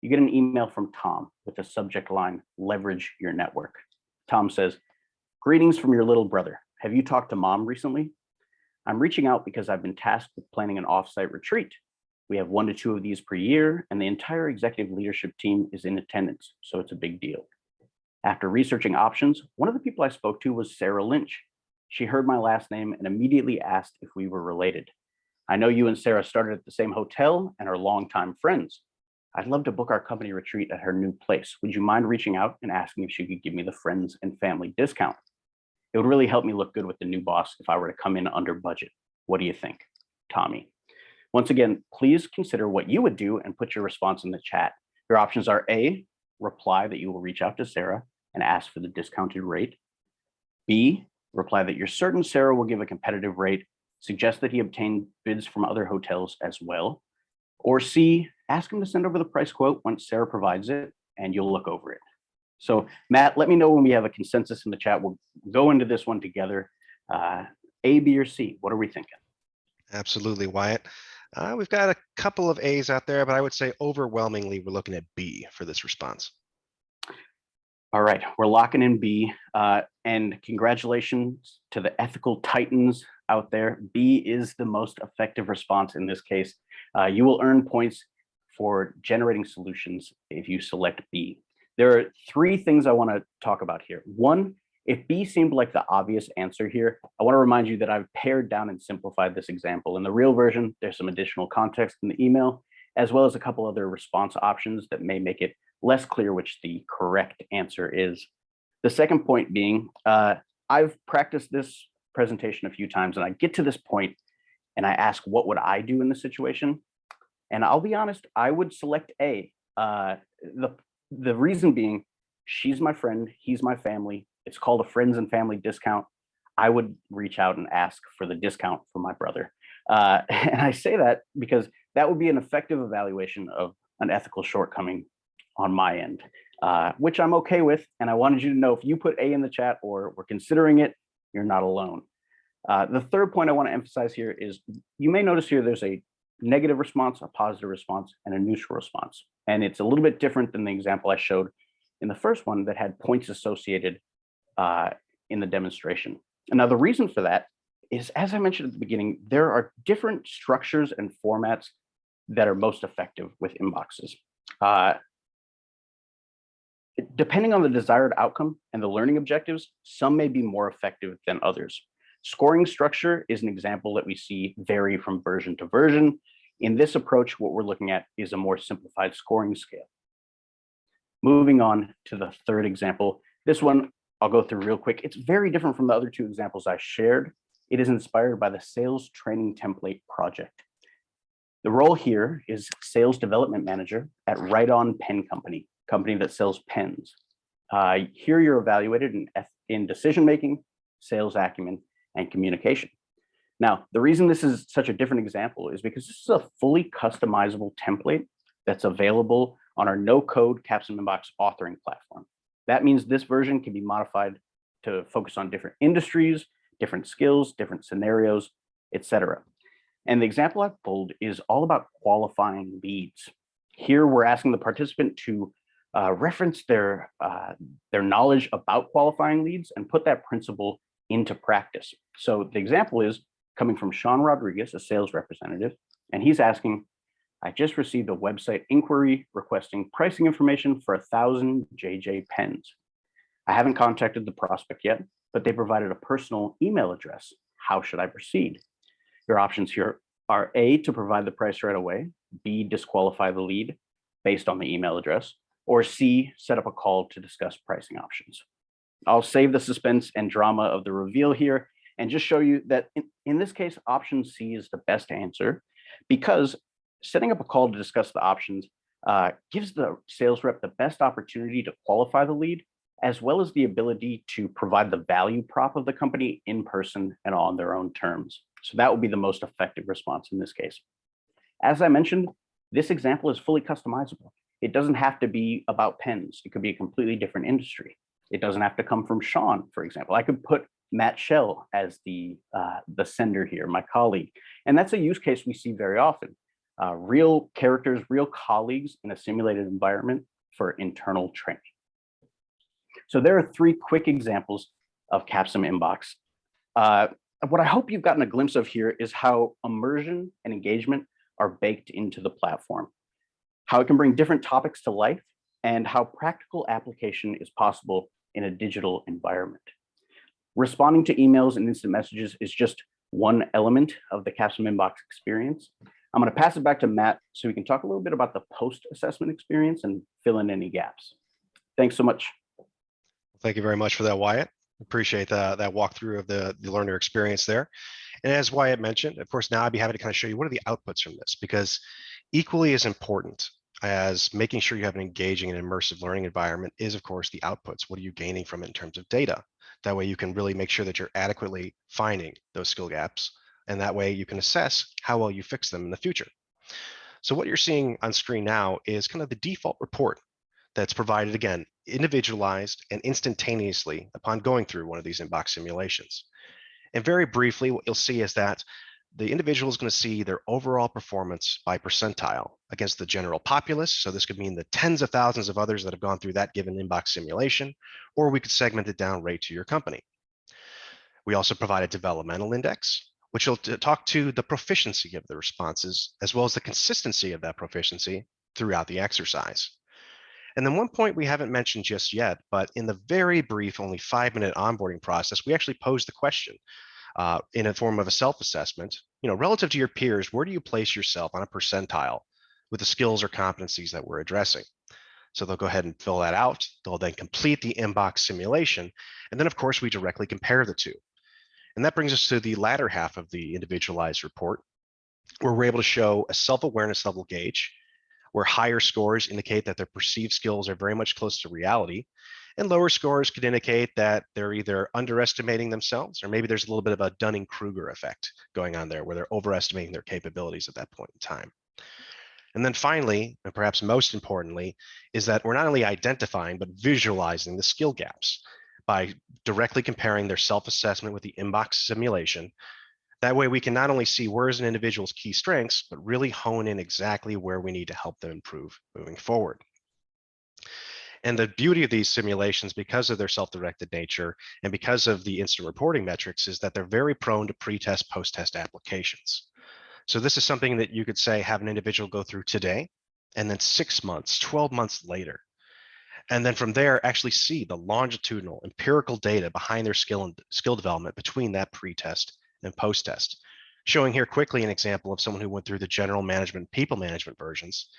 C: You get an email from Tom with the subject line, leverage your network. Tom says, greetings from your little brother. Have you talked to mom recently? I'm reaching out because I've been tasked with planning an offsite retreat. We have 1 to 2 of these per year, and the entire executive leadership team is in attendance, so it's a big deal. After researching options, one of the people I spoke to was Sarah Lynch. She heard my last name and immediately asked if we were related. I know you and Sarah started at the same hotel and are longtime friends. I'd love to book our company retreat at her new place. Would you mind reaching out and asking if she could give me the friends and family discount? It would really help me look good with the new boss if I were to come in under budget. What do you think? Tommy. Once again, please consider what you would do and put your response in the chat. Your options are A, reply that you will reach out to Sarah and ask for the discounted rate. B, reply that you're certain Sarah will give a competitive rate, suggest that he obtain bids from other hotels as well. Or C, ask him to send over the price quote once Sarah provides it and you'll look over it. So Matt, let me know when we have a consensus in the chat. We'll go into this one together. A, B, or C, what are we thinking?
B: Absolutely, Wyatt. We've got a couple of A's out there, but I would say overwhelmingly we're looking at B for this response.
C: All right, we're locking in B, and congratulations to the ethical titans out there. B is the most effective response in this case. You will earn points for generating solutions if you select B. There are 3 things I want to talk about here. One, if B seemed like the obvious answer here, I want to remind you that I've pared down and simplified this example. In the real version, there's some additional context in the email, as well as a couple other response options that may make it less clear which the correct answer is. The second point being, I've practiced this presentation a few times and I get to this point and I ask, what would I do in this situation? And I'll be honest, I would select A. The reason being, she's my friend, he's my family. It's called a friends and family discount. I would reach out and ask for the discount for my brother. And I say that because that would be an effective evaluation of an ethical shortcoming on my end, which I'm okay with. And I wanted you to know if you put A in the chat or were considering it, you're not alone. The third point I want to emphasize here is you may notice here there's a negative response, a positive response, and a neutral response. And it's a little bit different than the example I showed in the first one that had points associated in the demonstration. And now the reason for that is, as I mentioned at the beginning, there are different structures and formats that are most effective with inboxes. Depending on the desired outcome and the learning objectives, some may be more effective than others. Scoring structure is an example that we see vary from version to version. In this approach, what we're looking at is a more simplified scoring scale. Moving on to the third example. This one I'll go through real quick. It's very different from the other 2 examples I shared. It is inspired by the sales training template project. The role here is sales development manager at Right On Pen Company that sells pens. Here you're evaluated in decision-making, sales acumen, and communication. Now, the reason this is such a different example is because this is a fully customizable template that's available on our no-code Capstone Inbox authoring platform. That means this version can be modified to focus on different industries, different skills, different scenarios, etc. And the example I've pulled is all about qualifying leads. Here, we're asking the participant to reference their knowledge about qualifying leads and put that principle into practice. So the example is coming from Sean Rodriguez, a sales representative, and he's asking, I just received a website inquiry requesting pricing information for 1,000 JJ pens. I haven't contacted the prospect yet, but they provided a personal email address. How should I proceed? Your options here are A, to provide the price right away, B, disqualify the lead based on the email address, or C, set up a call to discuss pricing options. I'll save the suspense and drama of the reveal here and just show you that in this case, option C is the best answer, because setting up a call to discuss the options gives the sales rep the best opportunity to qualify the lead, as well as the ability to provide the value prop of the company in person and on their own terms. So that would be the most effective response in this case. As I mentioned, this example is fully customizable. It doesn't have to be about pens. It could be a completely different industry. It doesn't have to come from Sean, for example. I could put Matt Shell as the sender here, my colleague. And that's a use case we see very often. Real characters, real colleagues in a simulated environment for internal training. So there are 3 quick examples of Capstone Inbox. What I hope you've gotten a glimpse of here is how immersion and engagement are baked into the platform, how it can bring different topics to life, and how practical application is possible in a digital environment. Responding to emails and instant messages is just one element of the Capstone Inbox experience. I'm going to pass it back to Matt so we can talk a little bit about the post-assessment experience and fill in any gaps. Thanks so much.
B: Thank you very much for that, Wyatt. Appreciate that walkthrough of the learner experience there. And as Wyatt mentioned, of course, now I'd be happy to kind of show you what are the outputs from this, because equally as important as making sure you have an engaging and immersive learning environment is, of course, the outputs. What are you gaining from it in terms of data? That way you can really make sure that you're adequately finding those skill gaps. And that way you can assess how well you fix them in the future. So what you're seeing on screen now is kind of the default report that's provided, again, individualized and instantaneously upon going through one of these inbox simulations. And very briefly, what you'll see is that the individual is going to see their overall performance by percentile against the general populace. So this could mean the tens of thousands of others that have gone through that given inbox simulation, or we could segment it down right to your company. We also provide a developmental index, which will talk to the proficiency of the responses, as well as the consistency of that proficiency throughout the exercise. And then one point we haven't mentioned just yet, but in the very brief, only 5-minute onboarding process, we actually posed the question in a form of a self-assessment, relative to your peers, where do you place yourself on a percentile with the skills or competencies that we're addressing? So they'll go ahead and fill that out. They'll then complete the inbox simulation. And then, of course, we directly compare the two. And that brings us to the latter half of the individualized report, where we're able to show a self-awareness level gauge, where higher scores indicate that their perceived skills are very much close to reality, and lower scores could indicate that they're either underestimating themselves, or maybe there's a little bit of a Dunning-Kruger effect going on there, where they're overestimating their capabilities at that point in time. And then finally, and perhaps most importantly, is that we're not only identifying, but visualizing the skill gaps by directly comparing their self-assessment with the inbox simulation. That way we can not only see where's an individual's key strengths, but really hone in exactly where we need to help them improve moving forward. And the beauty of these simulations, because of their self-directed nature and because of the instant reporting metrics, is that they're very prone to pre-test, post-test applications. So this is something that you could say have an individual go through today, and then 6 months, 12 months later. And then from there, actually see the longitudinal empirical data behind their skill development between that pre-test and post-test. Showing here quickly an example of someone who went through the general management, people management versions,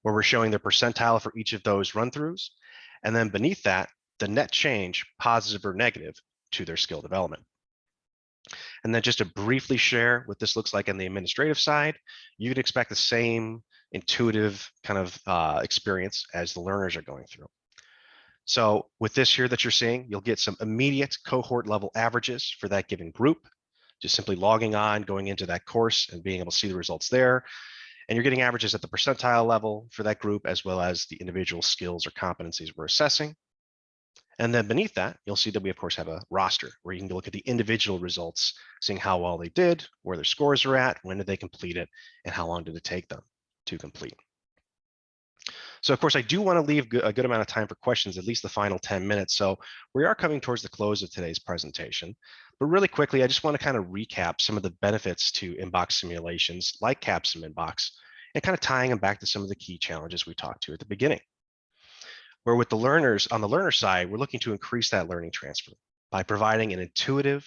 B: where we're showing the percentile for each of those run-throughs. And then beneath that, the net change, positive or negative, to their skill development. And then just to briefly share what this looks like on the administrative side, you could expect the same intuitive kind of experience as the learners are going through. So with this here that you're seeing, you'll get some immediate cohort level averages for that given group, just simply logging on, going into that course and being able to see the results there. And you're getting averages at the percentile level for that group, as well as the individual skills or competencies we're assessing. And then beneath that, you'll see that we, of course, have a roster where you can look at the individual results, seeing how well they did, where their scores are at, when did they complete it, and how long did it take them to complete. So, of course, I do want to leave a good amount of time for questions, at least the final 10 minutes. So we are coming towards the close of today's presentation. But really quickly, I just want to kind of recap some of the benefits to inbox simulations like Capstone Inbox and kind of tying them back to some of the key challenges we talked to at the beginning. Where with the learners, on the learner side, we're looking to increase that learning transfer by providing an intuitive,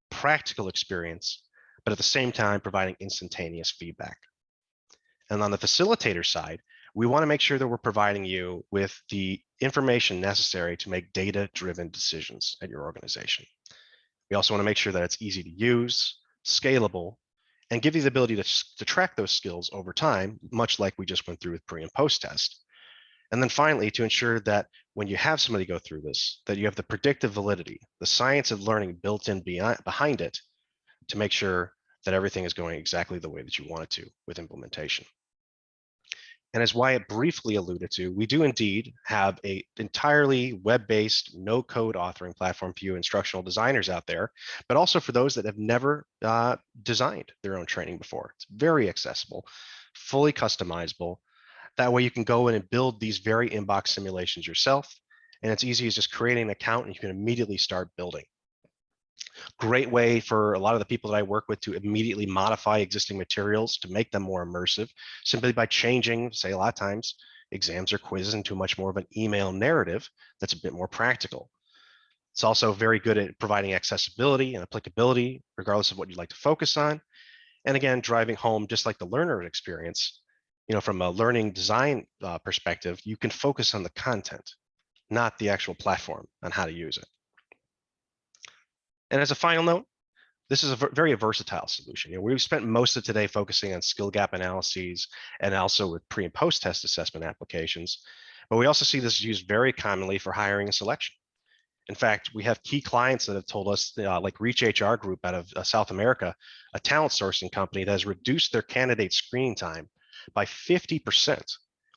B: practical experience, but at the same time, providing instantaneous feedback. And on the facilitator side, we want to make sure that we're providing you with the information necessary to make data-driven decisions at your organization. We also want to make sure that it's easy to use, scalable, and give you the ability to track those skills over time, much like we just went through with pre and post test. And then finally, to ensure that when you have somebody go through this, that you have the predictive validity, the science of learning built in behind it to make sure that everything is going exactly the way that you want it to with implementation. And as Wyatt briefly alluded to, we do indeed have an entirely web-based, no-code authoring platform for you instructional designers out there, but also for those that have never designed their own training before. It's very accessible, fully customizable. That way you can go in and build these very inbox simulations yourself. And it's easy as just creating an account and you can immediately start building. Great way for a lot of the people that I work with to immediately modify existing materials to make them more immersive, simply by changing, say a lot of times, exams or quizzes into much more of an email narrative that's a bit more practical. It's also very good at providing accessibility and applicability, regardless of what you'd like to focus on. And again, driving home, just like the learner experience, from a learning design perspective, you can focus on the content, not the actual platform on how to use it. And as a final note, this is a very versatile solution. We've spent most of today focusing on skill gap analyses and also with pre and post test assessment applications, but we also see this used very commonly for hiring and selection. In fact, we have key clients that have told us, like Reach HR Group out of South America, a talent sourcing company that has reduced their candidate screening time by 50%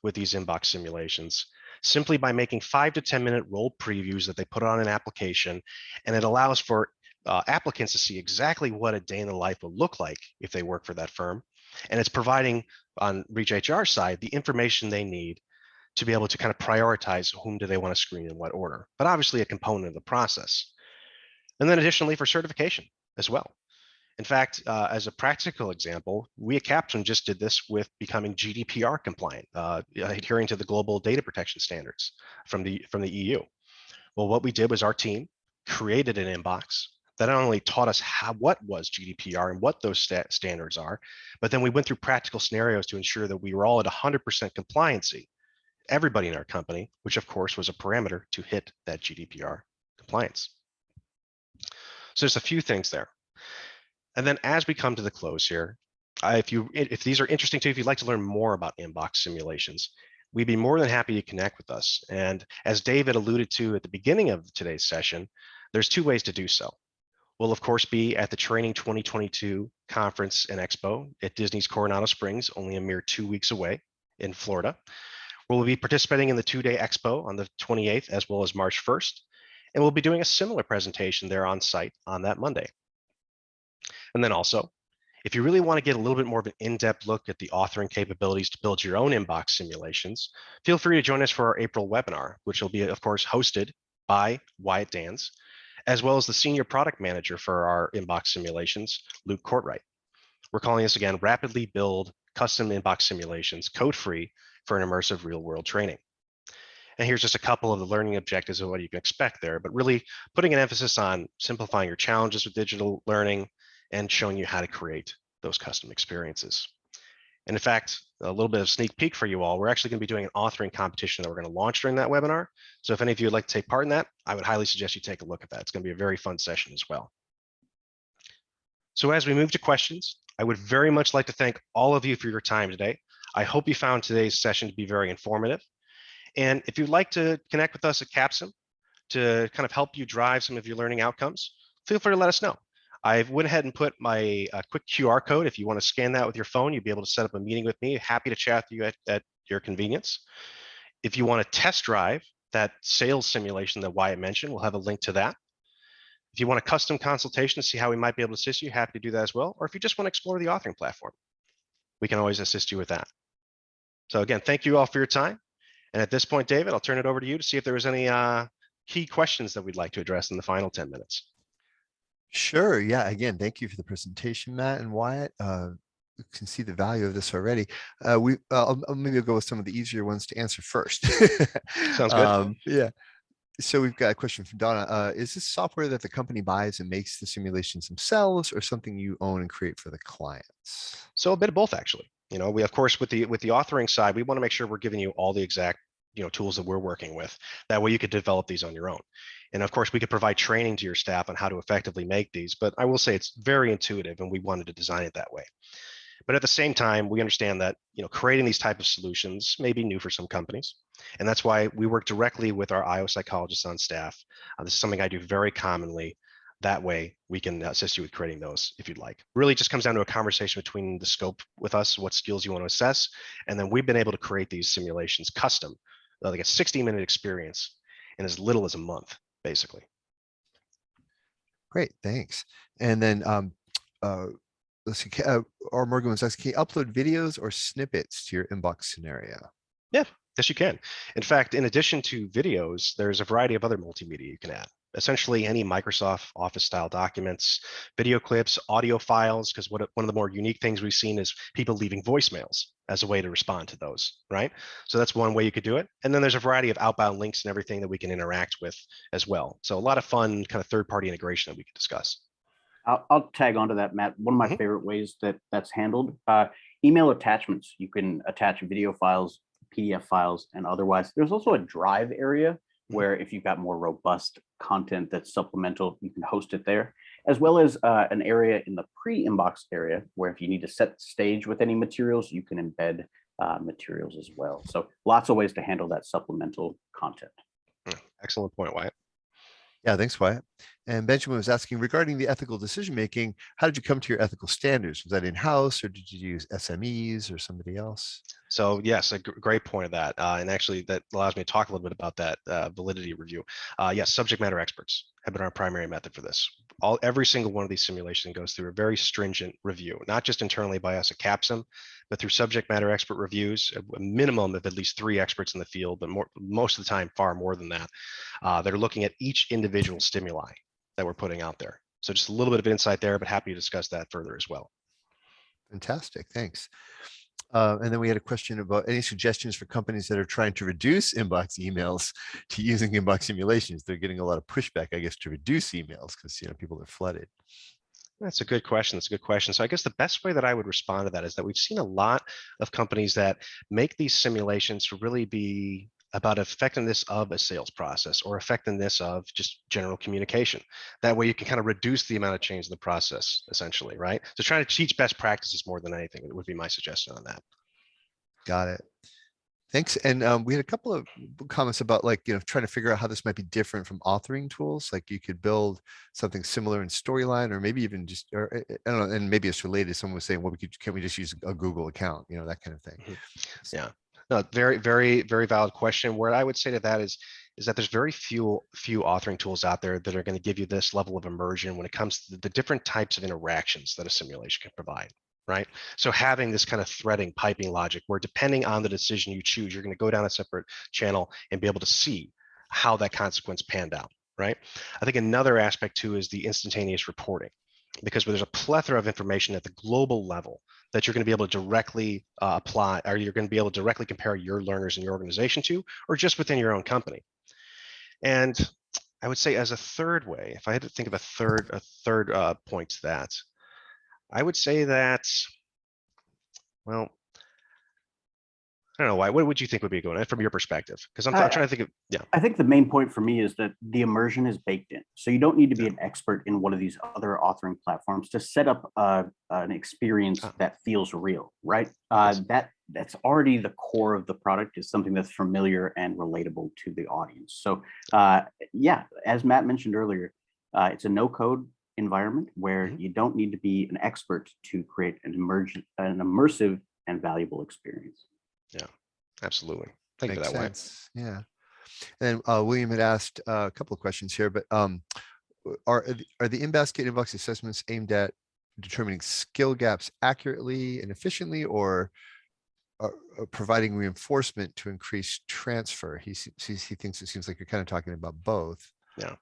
B: with these inbox simulations, simply by making 5 to 10 minute role previews that they put on an application. And it allows for applicants to see exactly what a day in the life will look like if they work for that firm. And it's providing on Reach HR side the information they need to be able to kind of prioritize whom do they want to screen in what order, but obviously a component of the process. And then additionally for certification as well. In fact, as a practical example, we at Capstone just did this with becoming GDPR compliant, adhering to the global data protection standards from the EU. Well, what we did was our team created an inbox that not only taught us what was GDPR and what those standards are, but then we went through practical scenarios to ensure that we were all at 100% compliancy, everybody in our company, which of course was a parameter to hit that GDPR compliance. So there's a few things there. And then as we come to the close here, if these are interesting to you, if you'd like to learn more about inbox simulations, we'd be more than happy to connect with us. And as David alluded to at the beginning of today's session, there's 2 ways to do so. We'll of course be at the Training 2022 Conference and Expo at Disney's Coronado Springs, only a mere 2 weeks away in Florida. We'll be participating in the 2-day Expo on the 28th as well as March 1st. And we'll be doing a similar presentation there on site on that Monday. And then also, if you really want to get a little bit more of an in-depth look at the authoring capabilities to build your own inbox simulations, feel free to join us for our April webinar, which will be, of course, hosted by Wyatt Dans, as well as the Senior Product Manager for our inbox simulations, Luke Courtwright. We're calling this again, Rapidly Build Custom Inbox Simulations, code-free for an immersive real-world training. And here's just a couple of the learning objectives of what you can expect there, but really putting an emphasis on simplifying your challenges with digital learning and showing you how to create those custom experiences. And in fact, a little bit of sneak peek for you all, we're actually going to be doing an authoring competition that we're going to launch during that webinar. So if any of you would like to take part in that, I would highly suggest you take a look at that. It's going to be a very fun session as well. So as we move to questions, I would very much like to thank all of you for your time today. I hope you found today's session to be very informative. And if you'd like to connect with us at Capstone to kind of help you drive some of your learning outcomes, feel free to let us know. I went ahead and put my quick QR code. If you want to scan that with your phone, you'll be able to set up a meeting with me. Happy to chat with you at your convenience. If you want to test drive that sales simulation that Wyatt mentioned, we'll have a link to that. If you want a custom consultation to see how we might be able to assist you, happy to do that as well. Or if you just want to explore the authoring platform, we can always assist you with that. So again, thank you all for your time. And at this point, David, I'll turn it over to you to see if there was any key questions that we'd like to address in the final 10 minutes.
A: Sure. Yeah. Again, thank you for the presentation, Matt and Wyatt. You can see the value of this already. Maybe I'll go with some of the easier ones to answer first.
B: Sounds good.
A: Yeah. So we've got a question from Donna. Is this software that the company buys and makes the simulations themselves, or something you own and create for the clients?
B: So a bit of both, actually. We, of course, with the authoring side, we want to make sure we're giving you all the exact tools that we're working with. That way you could develop these on your own. And of course, we could provide training to your staff on how to effectively make these. But I will say it's very intuitive, and we wanted to design it that way. But at the same time, we understand that creating these type of solutions may be new for some companies, and that's why we work directly with our IO psychologists on staff. This is something I do very commonly. That way, we can assist you with creating those if you'd like. Really, just comes down to a conversation between the scope with us, what skills you want to assess, and then we've been able to create these simulations custom, like a 60-minute experience in as little as a month, basically.
A: Great, thanks. And then let's see, or Morgan was asking, can you upload videos or snippets to your inbox scenario?
B: Yeah, yes, you can. In fact, in addition to videos, there's a variety of other multimedia you can add. Essentially, any Microsoft Office style documents, video clips, audio files, because one of the more unique things we've seen is people leaving voicemails as a way to respond to those, right? So that's one way you could do it. And then there's a variety of outbound links and everything that we can interact with as well. So a lot of fun kind of third-party integration that we can discuss.
C: I'll tag onto that, Matt. One of my favorite ways that's handled, email attachments. You can attach video files, PDF files, and otherwise. There's also a drive area where if you've got more robust content that's supplemental, you can host it there, as well as an area in the pre-inbox area where if you need to set the stage with any materials, you can embed materials as well. So lots of ways to handle that supplemental content.
B: Excellent point, Wyatt.
A: Yeah, thanks, Wyatt. And Benjamin was asking, regarding the ethical decision-making, how did you come to your ethical standards? Was that in-house, or did you use SMEs or somebody else?
B: So yes, a great point of that. And actually that allows me to talk a little bit about that validity review. Yes, subject matter experts have been our primary method for this. Every single one of these simulations goes through a very stringent review, not just internally by us at Capstone, but through subject matter expert reviews, a minimum of at least 3 experts in the field, but most of the time, far more than that. They're looking at each individual stimuli that we're putting out there. So just a little bit of insight there, but happy to discuss that further as well.
A: Fantastic, thanks. And then we had a question about any suggestions for companies that are trying to reduce inbox emails to using inbox simulations. They're getting a lot of pushback, I guess, to reduce emails because people are flooded.
B: That's a good question. That's a good question. So I guess the best way that I would respond to that is that we've seen a lot of companies that make these simulations to really be about effectiveness of a sales process or effectiveness of just general communication. That way you can kind of reduce the amount of change in the process, essentially, right? So trying to teach best practices more than anything would be my suggestion on that.
A: Got it. Thanks. And we had a couple of comments about trying to figure out how this might be different from authoring tools. Like you could build something similar in Storyline, or maybe even just, or I don't know, and maybe it's related. Someone was saying, well, can't we just use a Google account, that kind of thing.
B: Yeah. No, very, very, very valid question. Where I would say to that is that there's very few authoring tools out there that are going to give you this level of immersion when it comes to the different types of interactions that a simulation can provide, right? So having this kind of threading, piping logic, where depending on the decision you choose, you're going to go down a separate channel and be able to see how that consequence panned out, right? I think another aspect too is the instantaneous reporting, because there's a plethora of information at the global level that you're going to be able to directly apply, or you're going to be able to directly compare your learners in your organization to, or just within your own company. And I would say as a third way, if I had to think of a third point to that, I would say that, well, I don't know why. What would you think would be going from your perspective? Because I'm trying to think of, yeah.
C: I think the main point for me is that the immersion is baked in. So you don't need to be an expert in one of these other authoring platforms to set up an experience that feels real, right? That's already the core of the product, is something that's familiar and relatable to the audience. So yeah, as Matt mentioned earlier, it's a no-code environment where you don't need to be an expert to create an immersive and valuable experience.
B: Yeah, absolutely. Thank you for that,
A: Wyatt. Yeah. And William had asked a couple of questions here, but are the in-basket inbox assessments aimed at determining skill gaps accurately and efficiently, or providing reinforcement to increase transfer? He thinks it seems like you're kind of talking about both.
B: Yeah.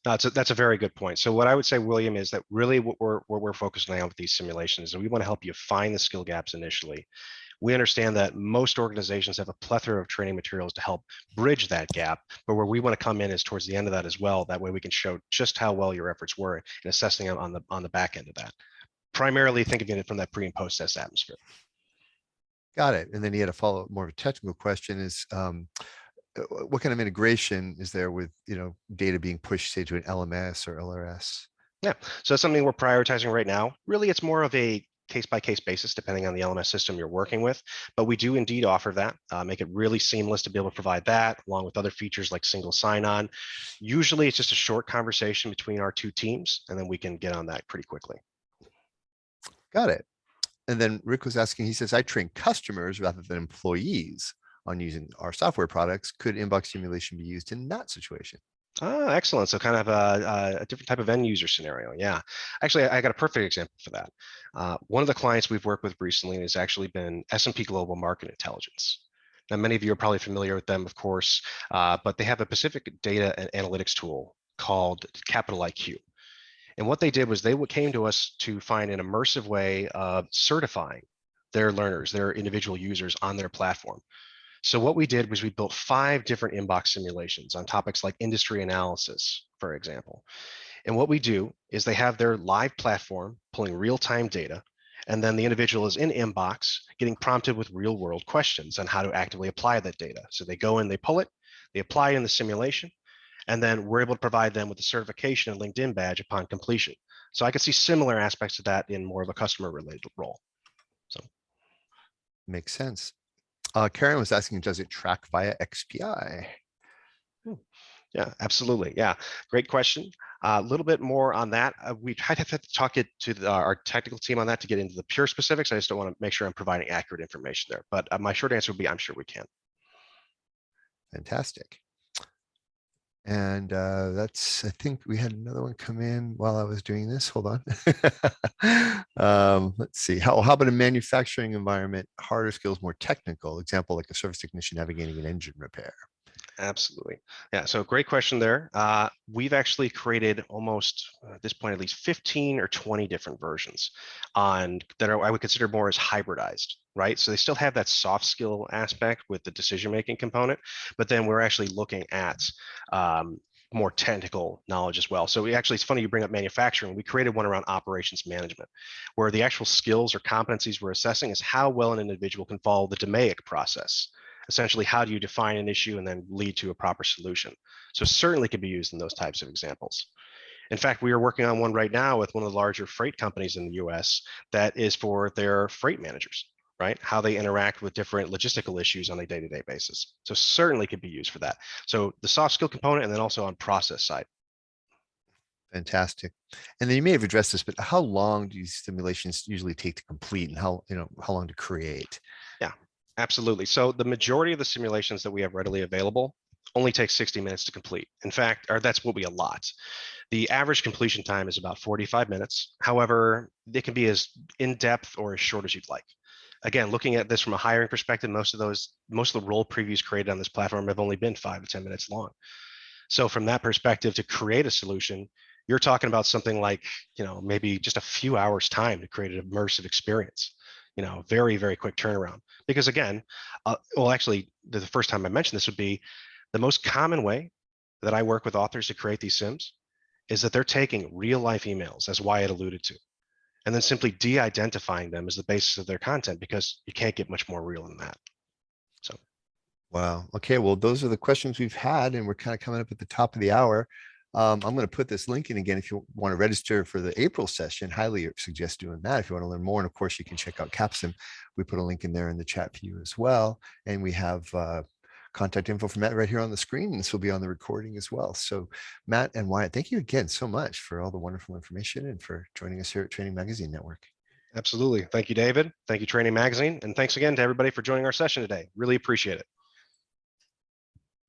B: No, that's a very good point. So what I would say, William, is that really what we're focusing on with these simulations is we want to help you find the skill gaps initially. We understand that most organizations have a plethora of training materials to help bridge that gap, but where we want to come in is towards the end of that as well. That way we can show just how well your efforts were in assessing them on the back end of that. Primarily thinking of it from that pre and post test atmosphere.
A: Got it. And then he had a follow-up, more of a technical question is, what kind of integration is there with, data being pushed, say, to an LMS or LRS?
B: Yeah, so that's something we're prioritizing right now. Really, it's more of a case-by-case basis, depending on the LMS system you're working with. But we do indeed offer that, make it really seamless to be able to provide that, along with other features like single sign-on. Usually, it's just a short conversation between our two teams, and then we can get on that pretty quickly.
A: Got it. And then Rick was asking, he says, I train customers rather than employees on using our software products. Could inbox simulation be used in that situation?
B: Ah, excellent. So kind of a different type of end user scenario. Yeah, actually, I got a perfect example for that. One of the clients we've worked with recently has actually been S&P Global Market Intelligence. Now, many of you are probably familiar with them, of course, but they have a specific data and analytics tool called Capital IQ. And what they did was they came to us to find an immersive way of certifying their learners, their individual users on their platform. So what we did was we built 5 different inbox simulations on topics like industry analysis, for example. And what we do is they have their live platform pulling real-time data, and then the individual is in inbox getting prompted with real-world questions on how to actively apply that data. So they go in, they pull it, they apply it in the simulation, and then we're able to provide them with a certification and LinkedIn badge upon completion. So I could see similar aspects of that in more of a customer-related role. So
A: Makes sense. Karen was asking, does it track via XPI?
B: Yeah, absolutely. Yeah, great question. A little bit more on that. We tried to talk it to our technical team on that to get into the pure specifics. I just don't want to make sure I'm providing accurate information there. But my short answer would be, I'm sure we can.
A: Fantastic. And I think we had another one come in while I was doing this. Hold on. Let's see. How about a manufacturing environment, harder skills, more technical? Example, like a service technician navigating an engine repair.
B: Absolutely. Yeah, so great question there. We've actually created almost, at this point, at least 15 or 20 different versions on that I would consider more as hybridized, right? So they still have that soft skill aspect with the decision-making component, but then we're actually looking at more technical knowledge as well. So it's funny you bring up manufacturing. We created one around operations management, where the actual skills or competencies we're assessing is how well an individual can follow the DMAIC process. Essentially, how do you define an issue and then lead to a proper solution? So certainly could be used in those types of examples. In fact, we are working on one right now with one of the larger freight companies in the US that is for their freight managers, right? How they interact with different logistical issues on a day-to-day basis. So certainly could be used for that. So the soft skill component, and then also on process side.
A: Fantastic. And then you may have addressed this, but how long do these simulations usually take to complete, and how long to create?
B: Yeah, absolutely. So the majority of the simulations that we have readily available only take 60 minutes to complete. In fact, or that's what we allot. The average completion time is about 45 minutes. However, it can be as in-depth or as short as you'd like. Again, looking at this from a hiring perspective, most of the role previews created on this platform have only been 5 to 10 minutes long. So from that perspective, to create a solution, you're talking about something like, maybe just a few hours time to create an immersive experience. Very, very quick turnaround. Because again, actually, the first time I mentioned this would be the most common way that I work with authors to create these sims is that they're taking real life emails, as Wyatt alluded to, and then simply de-identifying them as the basis of their content, because you can't get much more real than that. So.
A: Wow. Okay. Well, those are the questions we've had, and we're kind of coming up at the top of the hour. I'm going to put this link in again. If you want to register for the April session, highly suggest doing that. If you want to learn more, and of course you can check out Capstone. We put a link in there in the chat for you as well. And we have contact info for Matt right here on the screen. And this will be on the recording as well. So Matt and Wyatt, thank you again so much for all the wonderful information and for joining us here at Training Magazine Network.
B: Absolutely. Thank you, David. Thank you, Training Magazine. And thanks again to everybody for joining our session today. Really appreciate it.